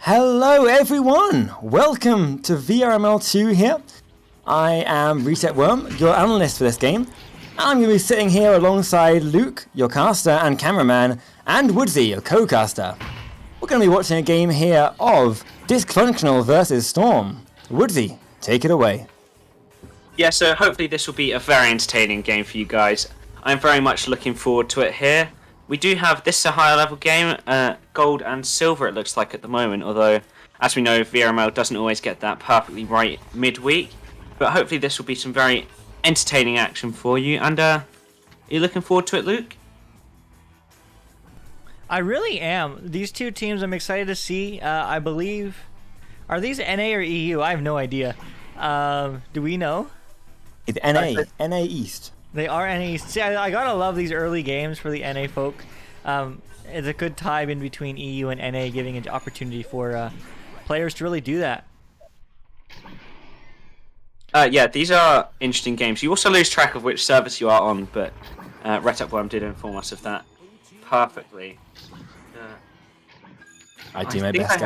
Hello everyone! Welcome to VRML 2 here. I am Reset Worm, your analyst for this game. I'm going to be sitting here alongside Luke, your caster and cameraman, and Woodsy, your co-caster. We're going to be watching a game here of Discfunctional versus Storm. Woodsy, take it away. Yeah, so hopefully this will be a very entertaining game for you guys. I'm very much looking forward to it here. We do have, this is a higher level game, gold and silver it looks like at the moment, although as we know VRML doesn't always get that perfectly right midweek, but hopefully this will be some very entertaining action for you, and are you looking forward to it, Luke? I really am. These two teams I'm excited to see. I believe, are these NA or EU? I have no idea. Do we know? It's NA East. They are NA. See, I gotta love these early games for the NA folk. It's a good time in between EU and NA, giving an opportunity for players to really do that. Yeah, these are interesting games. You also lose track of which service you are on, but Worm did inform us of that perfectly. I do my best.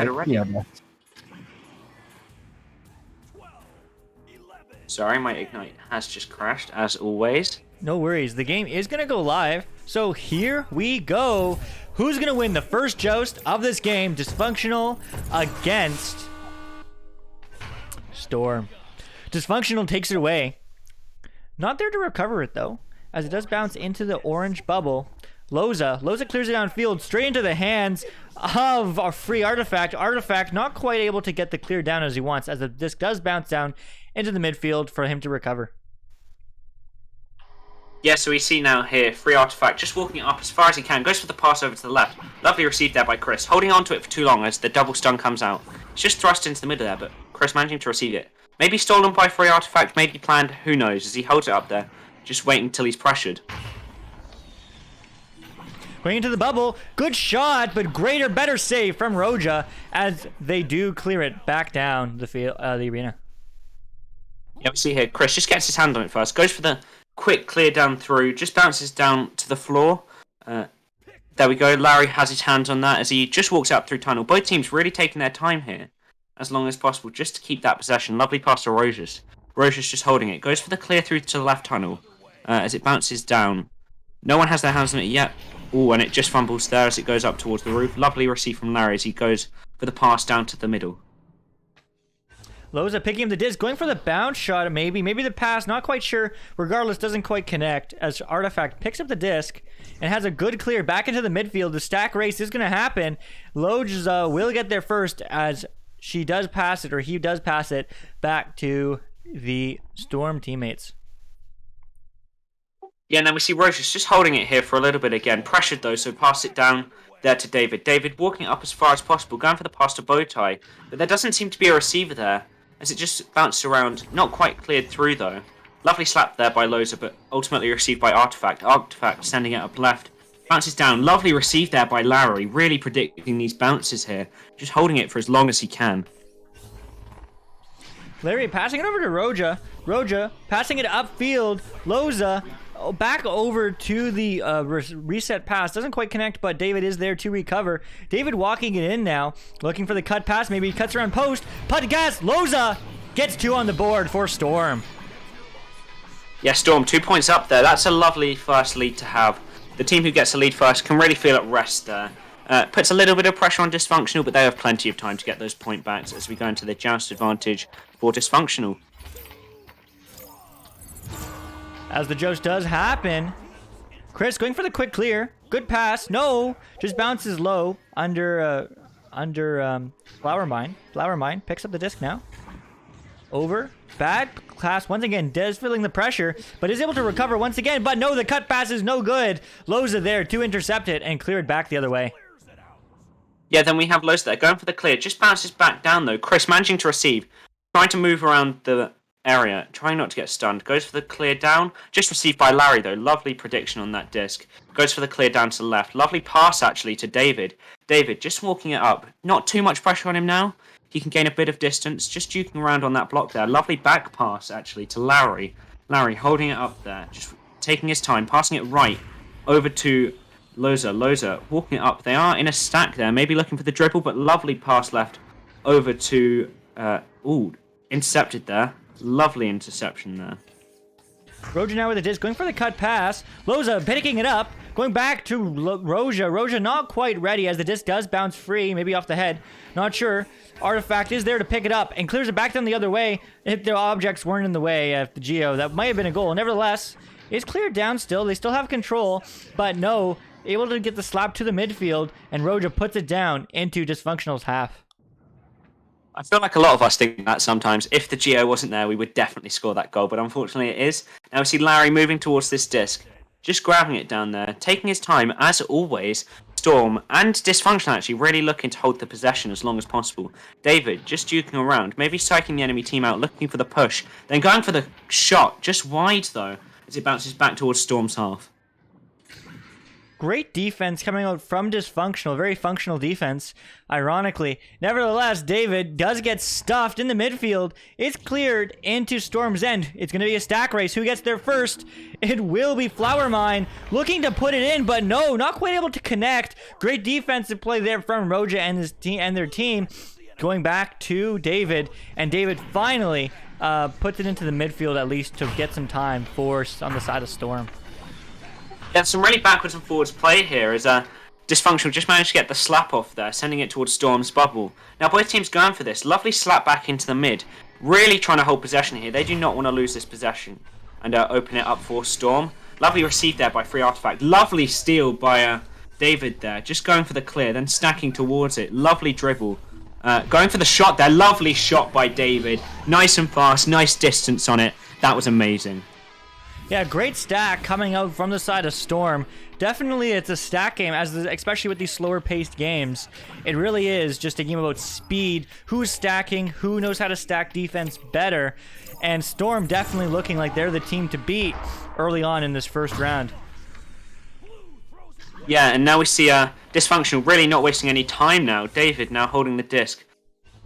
Sorry, my Ignite has just crashed, as always. No worries. The game is going to go live. So here we go. Who's going to win the first joust of this game? Disfunctional against Storm. Disfunctional takes it away. Not there to recover it, though, as it does bounce into the orange bubble. Loza clears it downfield, straight into the hands of a free Artifact. Artifact not quite able to get the clear down as he wants, as the disc does bounce down into the midfield for him to recover. Yeah, so we see now here, free Artifact just walking up as far as he can, goes for the pass over to the left. Lovely received there by Chris, holding on to it for too long as the double stun comes out. It's just thrust into the middle there, but Chris managing to receive it. Maybe stolen by free Artifact, maybe planned, who knows, as he holds it up there, just waiting until he's pressured. Going into the bubble, good shot, but greater, better save from Roja as they do clear it back down the field, the arena. Yeah, we see here, Chris just gets his hand on it first, goes for the quick clear down through, just bounces down to the floor. There we go, Larry has his hands on that as he just walks out through tunnel. Both teams really taking their time here, as long as possible, just to keep that possession. Lovely pass to Rojas. Rojas just holding it, goes for the clear through to the left tunnel as it bounces down. No one has their hands on it yet. Oh, and it just fumbles there as it goes up towards the roof. Lovely receive from Larry as he goes for the pass down to the middle. Loza picking up the disc, going for the bounce shot, maybe the pass, not quite sure. Regardless, doesn't quite connect as Artifact picks up the disc and has a good clear back into the midfield. The stack race is going to happen. Loja will get there first as she does pass it, or he does pass it back to the Storm teammates. Yeah, and then we see Rojas just holding it here for a little bit again. Pressured though, so pass it down there to David. David walking up as far as possible, going for the pass to Bowtie. But there doesn't seem to be a receiver there, as it just bounced around, not quite cleared through though. Lovely slap there by Loza, but ultimately received by Artifact. Artifact sending it up left. Bounces down, lovely received there by Larry, really predicting these bounces here. Just holding it for as long as he can. Larry passing it over to Roja. Roja passing it upfield. Loza back over to the reset pass. Doesn't quite connect, but David is there to recover. David walking it in now, looking for the cut pass. Maybe he cuts around post. Putt gas. Loza gets 2 on the board for Storm. Yeah, Storm, 2 points up there. That's a lovely first lead to have. The team who gets the lead first can really feel at rest there. Puts a little bit of pressure on Disfunctional, but they have plenty of time to get those point backs as we go into the joust advantage for Disfunctional. As the joust does happen, Chris going for the quick clear. Good pass. No, just bounces low under Flower Mine. Flower Mine picks up the disc now. Over. Bad pass once again. Des feeling the pressure, but is able to recover once again. But no, the cut pass is no good. Loza there to intercept it and clear it back the other way. Yeah, then we have Loza there going for the clear. Just bounces back down though. Chris managing to receive. Trying to move around the area, trying not to get stunned. Goes for the clear down. Just received by Larry though. Lovely prediction on that disc. Goes for the clear down to the left. Lovely pass actually to David. David just walking it up. Not too much pressure on him now. He can gain a bit of distance. Just juking around on that block there. Lovely back pass actually to Larry. Larry holding it up there. Just taking his time. Passing it right over to Loza walking it up. They are in a stack there. Maybe looking for the dribble, but lovely pass left over to... intercepted there. Lovely interception there. Roja now with the disc, going for the cut pass. Loza picking it up, going back to Roja. Roja not quite ready as the disc does bounce free, maybe off the head. Not sure. Artifact is there to pick it up and clears it back down the other way. If the objects weren't in the way of the Geo, that might have been a goal. Nevertheless, it's cleared down still. They still have control, but no, able to get the slap to the midfield, and Roja puts it down into Dysfunctional's half. I feel like a lot of us think that sometimes. If the Geo wasn't there, we would definitely score that goal, but unfortunately it is. Now we see Larry moving towards this disc, just grabbing it down there, taking his time, as always. Storm and Dysfunctional actually really looking to hold the possession as long as possible. David just duking around, maybe psyching the enemy team out, looking for the push, then going for the shot, just wide though, as it bounces back towards Storm's half. Great defense coming out from Dysfunctional. Very functional defense, ironically. Nevertheless, David does get stuffed in the midfield. It's cleared into Storm's end. It's going to be a stack race. Who gets there first? It will be Flower Mine looking to put it in, but no, not quite able to connect. Great defensive play there from Roja and his team and their team. Going back to David, and David finally puts it into the midfield at least to get some time for on the side of Storm. Yeah, some really backwards and forwards play here as Dysfunctional just managed to get the slap off there, sending it towards Storm's bubble. Now both teams going for this. Lovely slap back into the mid. Really trying to hold possession here. They do not want to lose this possession. And open it up for Storm. Lovely receive there by Free Artifact. Lovely steal by David there. Just going for the clear, then stacking towards it. Lovely dribble. Going for the shot there. Lovely shot by David. Nice and fast. Nice distance on it. That was amazing. Yeah, great stack coming out from the side of Storm. Definitely it's a stack game, especially with these slower paced games. It really is just a game about speed, who's stacking, who knows how to stack defense better. And Storm definitely looking like they're the team to beat early on in this first round. Yeah, and now we see Dysfunctional really not wasting any time now. David now holding the disc.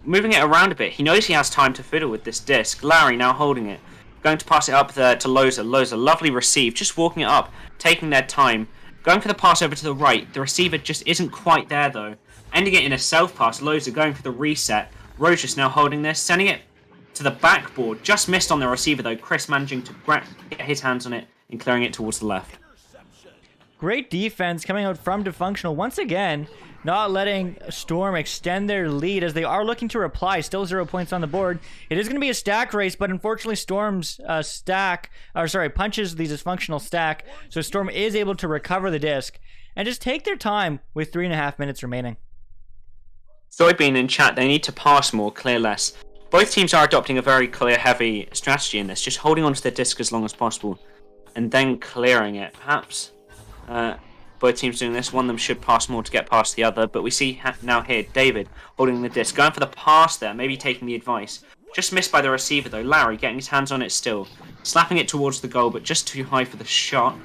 Moving it around a bit. He knows he has time to fiddle with this disc. Larry now holding it. Going to pass it up there to Loza. Loza, lovely receive. Just walking it up, taking their time. Going for the pass over to the right. The receiver just isn't quite there, though. Ending it in a self-pass. Loza going for the reset. Roja's now holding this, sending it to the backboard. Just missed on the receiver, though. Chris managing to get his hands on it and clearing it towards the left. Great defense coming out from Dysfunctional. Once again, not letting Storm extend their lead as they are looking to reply. Still 0 points on the board. It is going to be a stack race, but unfortunately Storm's punches the Dysfunctional stack. So Storm is able to recover the disc and just take their time with 3.5 minutes remaining. Soybean in chat, they need to pass more, clear less. Both teams are adopting a very clear-heavy strategy in this, just holding onto their disc as long as possible and then clearing it. Perhaps both teams doing this. One of them should pass more to get past the other, but we see now here David holding the disc, going for the pass there, maybe taking the advice. Just missed by the receiver though. Larry getting his hands on it still, slapping it towards the goal, but just too high for the shot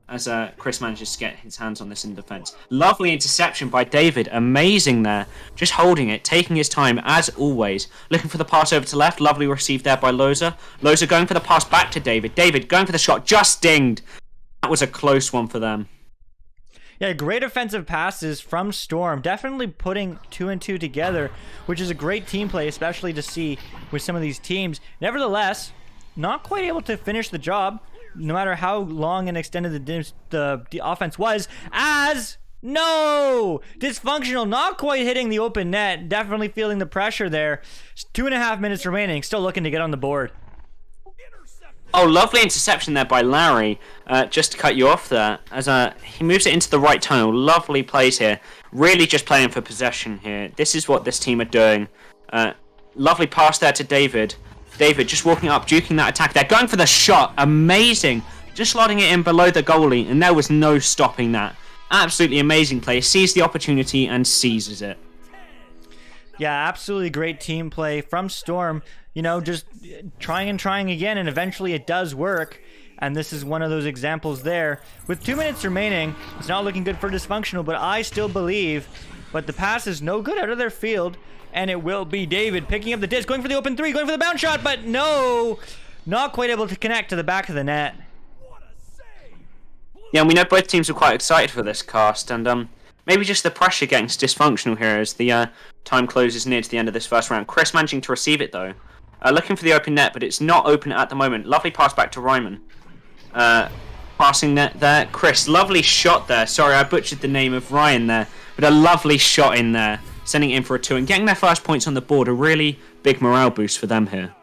as Chris manages to get his hands on this in defense. Lovely interception by David, amazing there. Just holding it, taking his time as always. Looking for the pass over to left, lovely receive there by Loza. Loza going for the pass back to David. David going for the shot, just dinged. That was a close one for them. Yeah, great offensive passes from Storm. Definitely putting 2 and 2 together, which is a great team play, especially to see with some of these teams. Nevertheless, not quite able to finish the job, no matter how long and extended the offense was, as no! Dysfunctional not quite hitting the open net. Definitely feeling the pressure there. 2.5 minutes remaining, still looking to get on the board. Oh, lovely interception there by Larry, just to cut you off there, as he moves it into the right tunnel. Lovely plays here, really just playing for possession here. This is what this team are doing. Lovely pass there to David. David just walking up, duking that attack there, going for the shot, amazing. Just slotting it in below the goalie, and there was no stopping that. Absolutely amazing play, sees the opportunity and seizes it. Yeah, absolutely great team play from Storm. You know, just trying and trying again, and eventually it does work. And this is one of those examples there. With 2 minutes remaining, it's not looking good for Dysfunctional, but I still believe. But the pass is no good out of their field, and it will be David picking up the disc, going for the open three, going for the bounce shot, but no! Not quite able to connect to the back of the net. Yeah, and we know both teams are quite excited for this cast, and Maybe just the pressure getting Dysfunctional here as the time closes near to the end of this first round. Chris managing to receive it though. Looking for the open net, but it's not open at the moment. Lovely pass back to Ryman. Passing net there. Chris, lovely shot there. Sorry, I butchered the name of Ryan there. But a lovely shot in there. Sending it in for a 2 and getting their first points on the board. A really big morale boost for them here.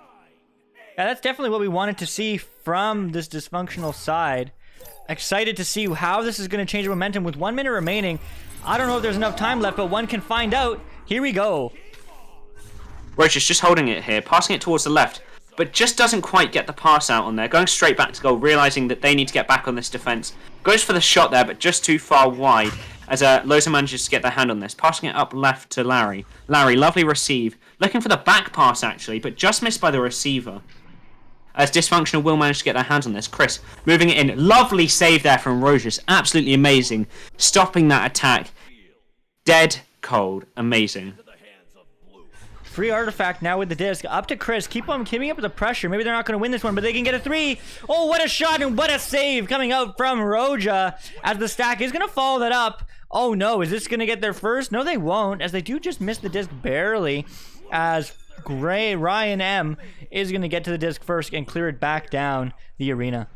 Yeah, that's definitely what we wanted to see from this Dysfunctional side. Excited to see how this is going to change the momentum with 1 minute remaining. I don't know if there's enough time left, but one can find out. Here we go. Roach is just holding it here, passing it towards the left, but just doesn't quite get the pass out on there. Going straight back to goal, realising that they need to get back on this defence. Goes for the shot there, but just too far wide as Loza manages to get their hand on this. Passing it up left to Larry. Larry, lovely receive. Looking for the back pass, actually, but just missed by the receiver. As Dysfunctional will manage to get their hands on this. Chris moving it in. Lovely save there from Rogers. Absolutely amazing. Stopping that attack. Dead cold. Amazing. Free artifact now with the disc. Up to Chris. Keep on keeping up with the pressure. Maybe they're not going to win this one, but they can get a 3. Oh, what a shot and what a save coming out from Roja. As the stack is going to follow that up. Oh no, is this going to get their first? No, they won't, as they do just miss the disc barely. As Ryan M is going to get to the disc first and clear it back down the arena.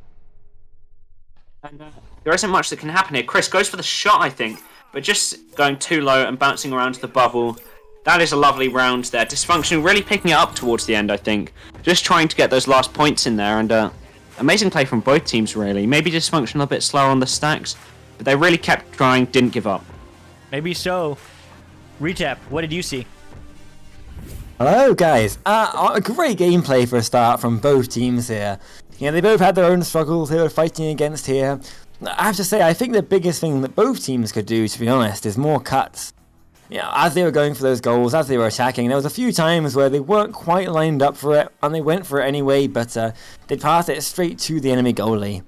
And, there isn't much that can happen here. Chris goes for the shot, I think, but just going too low and bouncing around to the bubble. That is a lovely round there. Dysfunctional really picking it up towards the end, I think. Just trying to get those last points in there, and amazing play from both teams, really. Maybe Dysfunctional a bit slower on the stacks, but they really kept trying, didn't give up. Maybe so. Retap, what did you see? Hello guys, a great gameplay for a start from both teams here. You know, they both had their own struggles they were fighting against here. I have to say, I think the biggest thing that both teams could do, to be honest, is more cuts. You know, as they were going for those goals, as they were attacking, there was a few times where they weren't quite lined up for it, and they went for it anyway, but they'd pass it straight to the enemy goalie.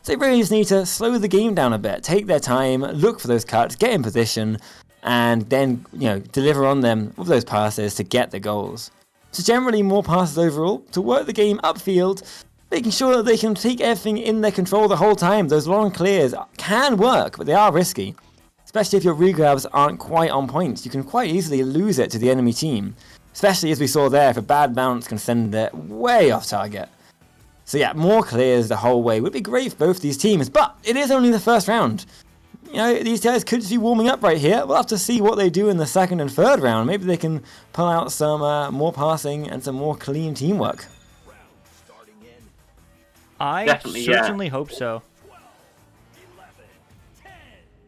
So they really just need to slow the game down a bit, take their time, look for those cuts, get in position, and then, you know, deliver on them with those passes to get the goals. So generally more passes overall to work the game upfield, making sure that they can take everything in their control the whole time. Those long clears can work, but they are risky. Especially if your regrabs aren't quite on point. You can quite easily lose it to the enemy team. Especially as we saw there, if a bad bounce can send it way off target. So yeah, more clears the whole way would be great for both these teams, but it is only the first round. You know, these guys could just be warming up right here. We'll have to see what they do in the second and third round. Maybe they can pull out some more passing and some more clean teamwork. I Definitely, certainly hope so.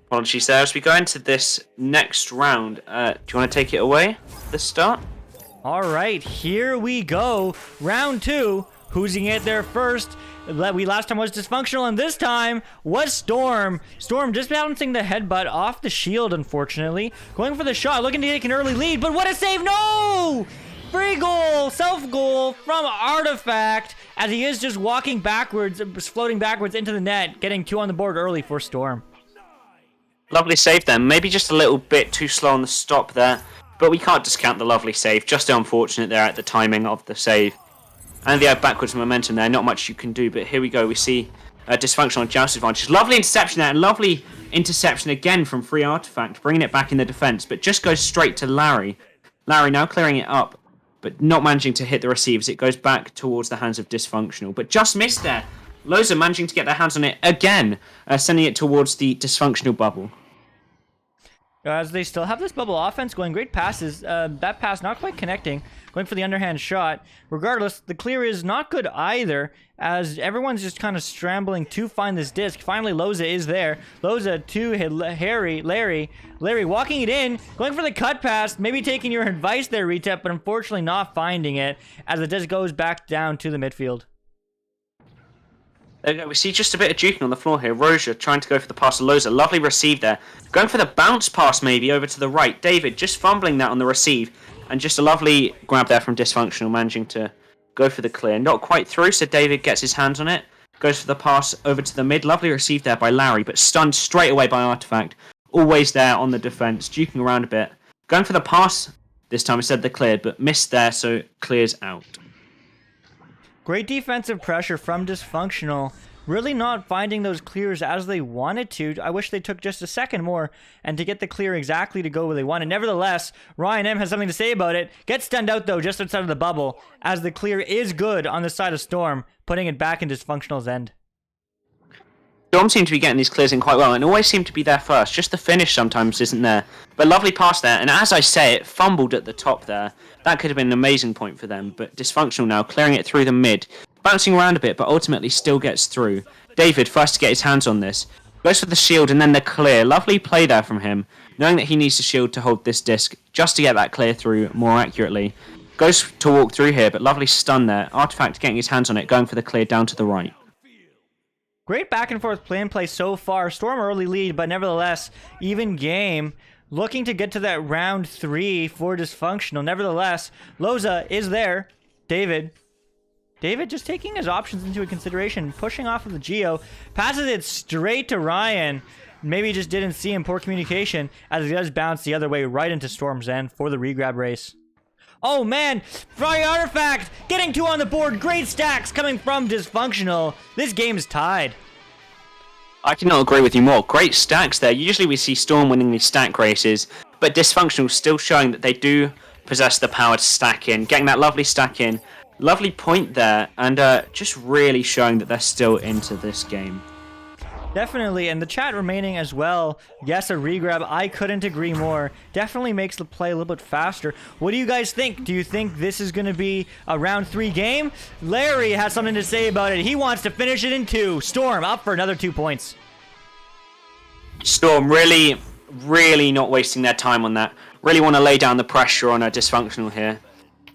Apologies there. As we go into this next round, do you want to take it away, this start? All right, here we go. Round 2. Who's going to get there first? Last time was Dysfunctional, and this time was Storm. Storm just bouncing the headbutt off the shield, unfortunately. Going for the shot, looking to take an early lead, but what a save! No! Free goal, self-goal from Artifact, as he is just walking backwards, floating backwards into the net, getting 2 on the board early for Storm. Lovely save then. Maybe just a little bit too slow on the stop there, but we can't discount the lovely save. Just unfortunate there at the timing of the save. And the backwards momentum there, not much you can do, but here we go. We see Dysfunctional joust advantage. Lovely interception there, and lovely interception again from Free Artifact, bringing it back in the defense, but just goes straight to Larry. Larry now clearing it up, but not managing to hit the receivers. It goes back towards the hands of Dysfunctional, but just missed there. Loza managing to get their hands on it again, sending it towards the Dysfunctional bubble. As they still have this bubble offense going, great passes. That pass not quite connecting, going for the underhand shot. Regardless, the clear is not good either, as everyone's just kind of scrambling to find this disc. Finally, Loza is there. Loza to Larry walking it in, going for the cut pass, maybe taking your advice there, Retep, but unfortunately not finding it, as the disc goes back down to the midfield. There we go. We see just a bit of juking on the floor here. Roja trying to go for the pass to Loza. Lovely receive there. Going for the bounce pass maybe over to the right. David just fumbling that on the receive. And just a lovely grab there from Dysfunctional, managing to go for the clear. Not quite through, so David gets his hands on it. Goes for the pass over to the mid. Lovely receive there by Larry, but stunned straight away by Artifact. Always there on the defense, juking around a bit. Going for the pass this time instead of the cleared, but missed there, so clears out. Great defensive pressure from Dysfunctional. really not finding those clears as they wanted to. I wish they took just a second more and to get the clear exactly to go where they wanted. Nevertheless, Ryan M has something to say about it. Gets stunned out though, just outside of the bubble, as the clear is good on the side of Storm, putting it back in Disfunctional's end. Storm seem to be getting these clears in quite well and always seem to be there first. Just the finish sometimes isn't there. But lovely pass there, and as I say, it fumbled at the top there. That could have been an amazing point for them, but Disfunctional now, clearing it through the mid. Bouncing around a bit, but ultimately still gets through. David, first to get his hands on this. Goes for the shield and then the clear. Lovely play there from him, knowing that he needs the shield to hold this disc, just to get that clear through more accurately. Goes to walk through here, but lovely stun there. Artifact getting his hands on it, going for the clear down to the right. Great back and forth play so far. Storm early lead, but nevertheless, even game. Looking to get to that round 3 for Disfunctional. Nevertheless, Loza is there. David just taking his options into consideration, pushing off of the Geo, passes it straight to Ryan. Maybe just didn't see him, poor communication, as he does bounce the other way right into Storm's end for the regrab race. Oh man, Fire Artifact getting 2 on the board. Great stacks coming from Disfunctional. This game is tied. I cannot agree with you more. Great stacks there. Usually we see Storm winning these stack races, but Disfunctional still showing that they do possess the power to stack in. Getting that lovely stack in. Lovely point there, and just really showing that they're still into this game. Definitely, and the chat remaining as well. Yes, a regrab. I couldn't agree more. Definitely makes the play a little bit faster. What do you guys think? Do you think this is going to be a round 3 game? Larry has something to say about it. He wants to finish it in 2. Storm up for another 2 points. Storm really not wasting their time on that. Really want to lay down the pressure on a Disfunctional here.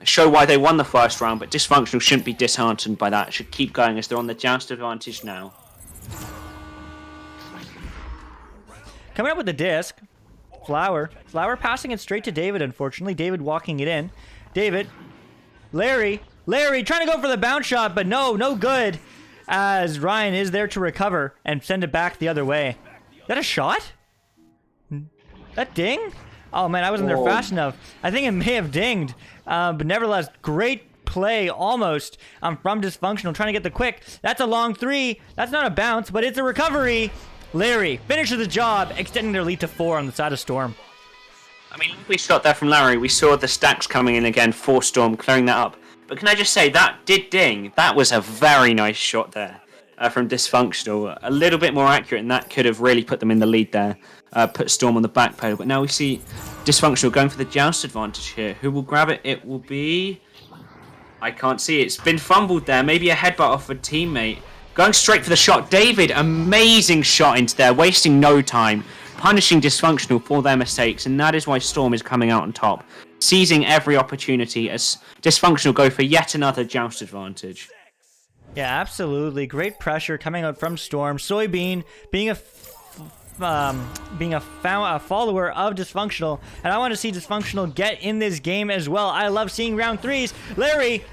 Show why they won the first round, but Disfunctional shouldn't be disheartened by that. Should keep going as they're on the joust advantage now. Coming up with the disc, Flower passing it straight to David, unfortunately. David walking it in. David, Larry trying to go for the bounce shot, but no good, as Ryan is there to recover and send it back the other way. Is that a shot? That ding? Oh man, I wasn't there fast enough. I think it may have dinged, but nevertheless, great play almost from Disfunctional, trying to get the quick. That's a long 3. That's not a bounce, but it's a recovery. Larry finishes the job, extending their lead to 4 on the side of Storm. I mean, we shot there from Larry. We saw the stacks coming in again for Storm, clearing that up. But can I just say, that did ding. That was a very nice shot there from Disfunctional. A little bit more accurate, and that could have really put them in the lead there. Put Storm on the back pedal. But now we see Disfunctional going for the joust advantage here. Who will grab it? It will be... I can't see. It's been fumbled there. Maybe a headbutt off a teammate. Going straight for the shot. David, amazing shot into there, wasting no time, punishing Disfunctional for their mistakes, and that is why Storm is coming out on top, seizing every opportunity as Disfunctional go for yet another joust advantage. Yeah, absolutely. Great pressure coming out from Storm. Soybean being a follower of Disfunctional, and I want to see Disfunctional get in this game as well. I love seeing round 3s. Larry,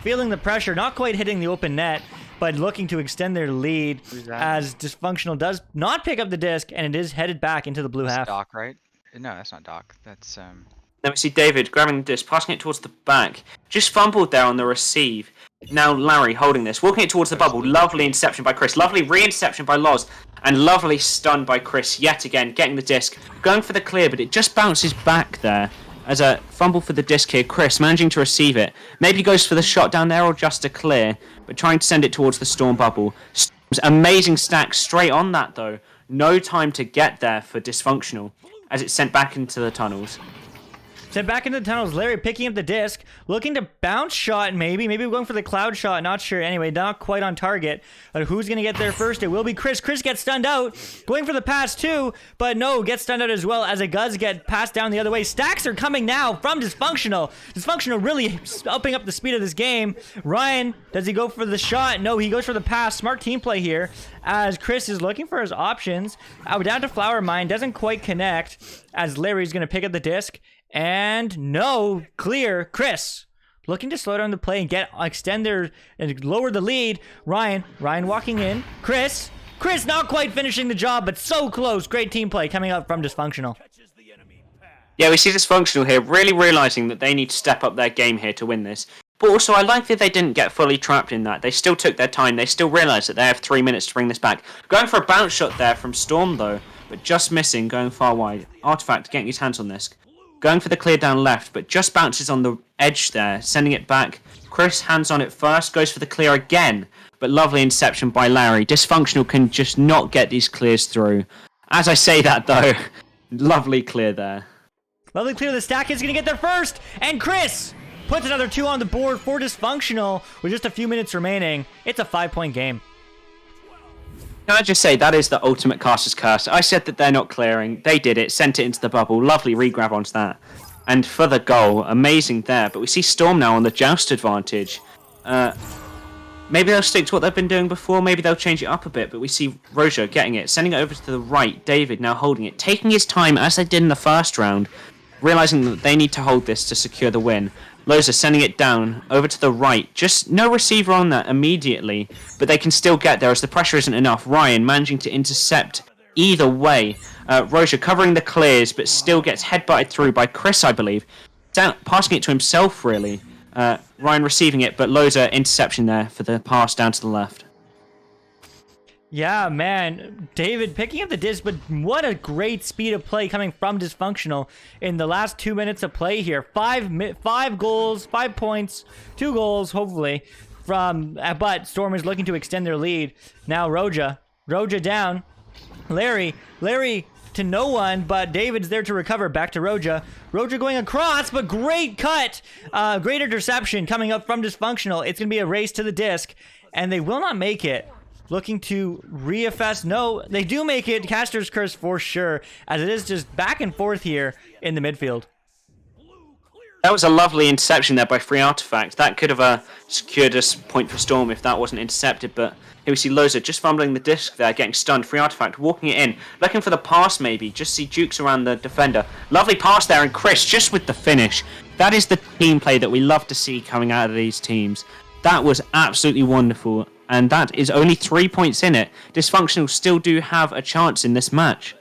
feeling the pressure, not quite hitting the open net, but looking to extend their lead as Disfunctional does not pick up the disc, and it is headed back into the blue half. Doc, right? No, that's not Doc. That's Then we see David grabbing the disc, passing it towards the back. Just fumbled there on the receive. Now Larry holding this, walking it towards the bubble. Lovely interception by Chris. Lovely re-interception by Loz. And lovely stun by Chris yet again, getting the disc. Going for the clear, but it just bounces back there. As a fumble for the disc here, Chris managing to receive it. Maybe goes for the shot down there or just a clear, but trying to send it towards the Storm bubble. Storm's amazing stack straight on that though. No time to get there for Disfunctional as it's sent back into the tunnels. Sent back into the tunnels. Larry picking up the disc, looking to bounce shot maybe going for the cloud shot, not sure. Anyway, not quite on target. But who's going to get there first? It will be Chris. Chris gets stunned out, going for the pass too, but no, gets stunned out as well as it does get passed down the other way. Stacks are coming now from Disfunctional. Disfunctional really upping up the speed of this game. Ryan, does he go for the shot? No, he goes for the pass. Smart team play here as Chris is looking for his options. Down to Flower Mine, doesn't quite connect as Larry's going to pick up the disc. And no, clear. Chris looking to slow down the play and extend and lower the lead. Ryan walking in. Chris not quite finishing the job, but so close. Great team play coming up from Disfunctional. Yeah, we see Disfunctional here really realizing that they need to step up their game here to win this. But also, I like that they didn't get fully trapped in that. They still took their time. They still realised that they have 3 minutes to bring this back. Going for a bounce shot there from Storm, though, but just missing, going far wide. Artifact getting his hands on this. Going for the clear down left, but just bounces on the edge there, sending it back. Chris, hands on it first, goes for the clear again, but lovely interception by Larry. Disfunctional can just not get these clears through. As I say that, though, lovely clear there. Lovely clear. The stack is going to get there first. And Chris puts another 2 on the board for Disfunctional with just a few minutes remaining. It's a 5-point game. Can I just say, that is the ultimate caster's curse. I said that they're not clearing. They did it, sent it into the bubble. Lovely regrab onto that. And for the goal, amazing there. But we see Storm now on the joust advantage. Maybe they'll stick to what they've been doing before. Maybe they'll change it up a bit. But we see Roja getting it, sending it over to the right. David now holding it, taking his time as they did in the first round, realizing that they need to hold this to secure the win. Loza sending it down over to the right. Just no receiver on that immediately, but they can still get there as the pressure isn't enough. Ryan managing to intercept either way. Roja covering the clears, but still gets headbutted through by Chris, I believe. Passing it to himself, really. Ryan receiving it, but Loza interception there for the pass down to the left. Yeah, man. David picking up the disc, but what a great speed of play coming from Disfunctional in the last 2 minutes of play here. 5 goals, 5 points, 2 goals, hopefully. But Storm is looking to extend their lead. Now Roja down. Larry to no one, but David's there to recover. Back to Roja. Roja going across, but great cut. Great interception coming up from Disfunctional. It's going to be a race to the disc, and they will not make it. Looking to re-FS. No, they do make it. Caster's Curse for sure, as it is just back and forth here in the midfield. That was a lovely interception there by Free Artifact. That could have secured us point for Storm if that wasn't intercepted, but here we see Loza just fumbling the disc there, getting stunned. Free Artifact walking it in, looking for the pass maybe. Just see Jukes around the defender. Lovely pass there, and Chris just with the finish. That is the team play that we love to see coming out of these teams. That was absolutely wonderful. And that is only 3 points in it. Disfunctional still do have a chance in this match.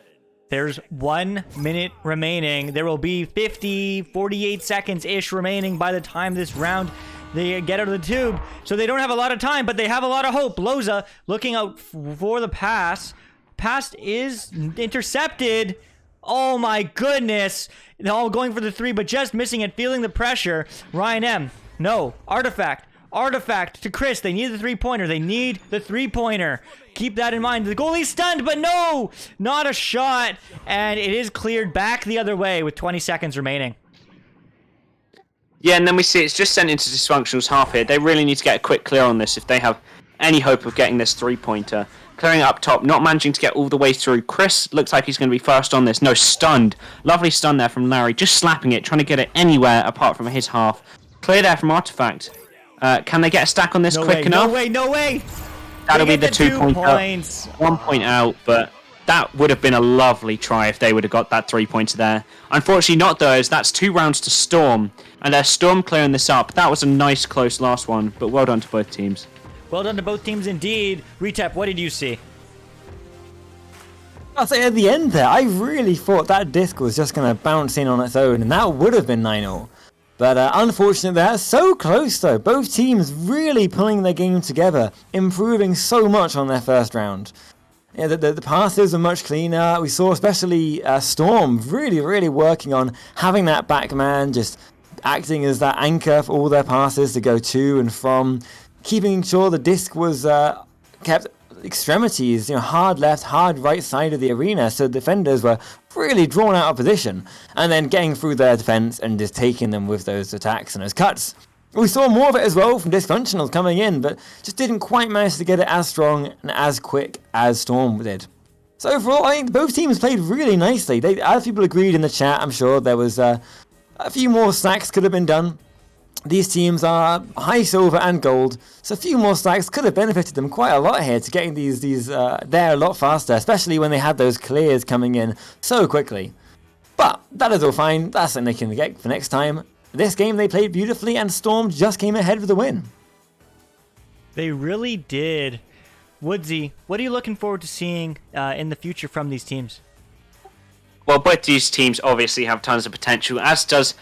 There's 1 minute remaining. There will be 48 seconds-ish remaining by the time this round they get out of the tube. So they don't have a lot of time, but they have a lot of hope. Loza looking out for the pass. Pass is intercepted. Oh my goodness. They're all going for the 3, but just missing it, feeling the pressure. Ryan M. No. Artifact to Chris. They need the 3-pointer. They need the 3-pointer. Keep that in mind. The goalie's stunned, but no! Not a shot. And it is cleared back the other way with 20 seconds remaining. Yeah, and then we see it's just sent into Dysfunctional's half here. They really need to get a quick clear on this if they have any hope of getting this 3-pointer. Clearing it up top, not managing to get all the way through. Chris looks like he's going to be first on this. No, stunned. Lovely stun there from Larry. Just slapping it, trying to get it anywhere apart from his half. Clear there from Artifact. Can they get a stack on this quick enough? No way! That'll be the 2 points. 1 point out, but that would have been a lovely try if they would have got that 3-pointer there. Unfortunately not though, as that's 2 rounds to Storm, and they're Storm clearing this up. That was a nice close last one, but well done to both teams. Well done to both teams indeed. Retep, what did you see? I'll say at the end there, I really thought that disc was just going to bounce in on its own, and that would have been 9-0. But unfortunately, they're so close though. Both teams really pulling their game together, improving so much on their first round. Yeah, the passes are much cleaner. We saw especially Storm really working on having that back man, just acting as that anchor for all their passes to go to and from, keeping sure the disc was kept extremities, hard left, hard right side of the arena, so defenders were really drawn out of position, and then getting through their defense and just taking them with those attacks and those cuts. We saw more of it as well from Disfunctional coming in, but just didn't quite manage to get it as strong and as quick as Storm did. So overall, I think both teams played really nicely. As people agreed in the chat, I'm sure there was a few more stacks could have been done. These teams are high silver and gold, so a few more stacks could have benefited them quite a lot here to getting these there a lot faster, especially when they had those clears coming in so quickly. But that is all fine, that's something they can get for next time. This game they played beautifully and Storm just came ahead with the win. They really did. Woodsy, what are you looking forward to seeing in the future from these teams? Well, both these teams obviously have tons of potential, as does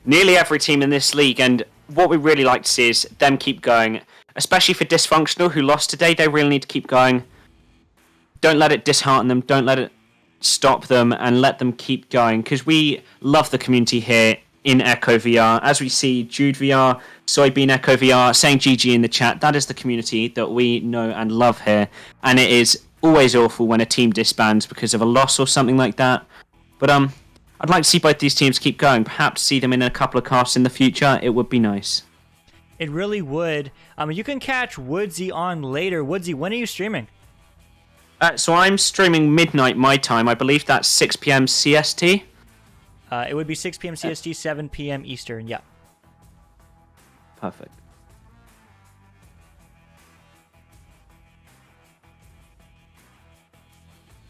nearly every team in this league, and what we really like to see is them keep going, especially for Disfunctional, who lost today. They really need to keep going. Don't let it dishearten them. Don't let it stop them, and let them keep going, because we love the community here in Echo VR. As we see Jude VR, Soybean Echo VR saying GG in the chat, that is the community that we know and love here, and it is always awful when a team disbands because of a loss or something like that. But I'd like to see both these teams keep going, perhaps see them in a couple of casts in the future. It would be nice. It really would. You can catch Woodsy on later. Woodsy, when are you streaming? So I'm streaming midnight my time. I believe that's 6 p.m. CST. It would be 6 p.m. CST, 7 p.m. Eastern. Yeah. Perfect.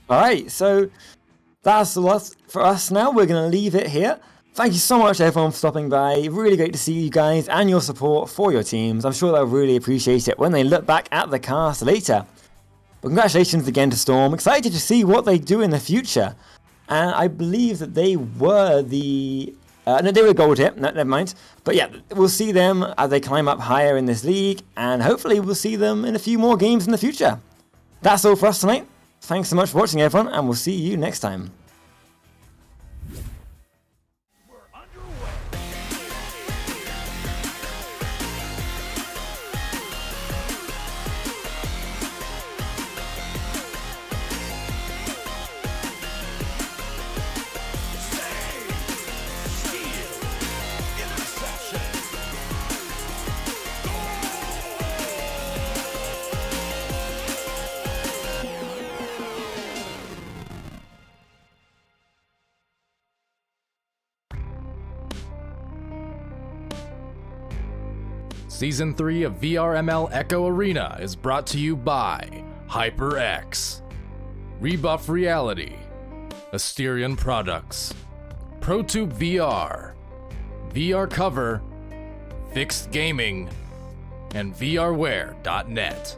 Alright, so that's the lot for us now. We're going to leave it here. Thank you so much everyone for stopping by. Really great to see you guys and your support for your teams. I'm sure they'll really appreciate it when they look back at the cast later. But congratulations again to Storm. Excited to see what they do in the future. And I believe that they were the... no, they were gold here. No, never mind. But yeah, we'll see them as they climb up higher in this league. And hopefully we'll see them in a few more games in the future. That's all for us tonight. Thanks so much for watching everyone. And we'll see you next time. Season 3 of VRML Echo Arena is brought to you by HyperX, Rebuff Reality, Asterion Products, ProTube VR, VR Cover, Fixed Gaming, and VRware.net.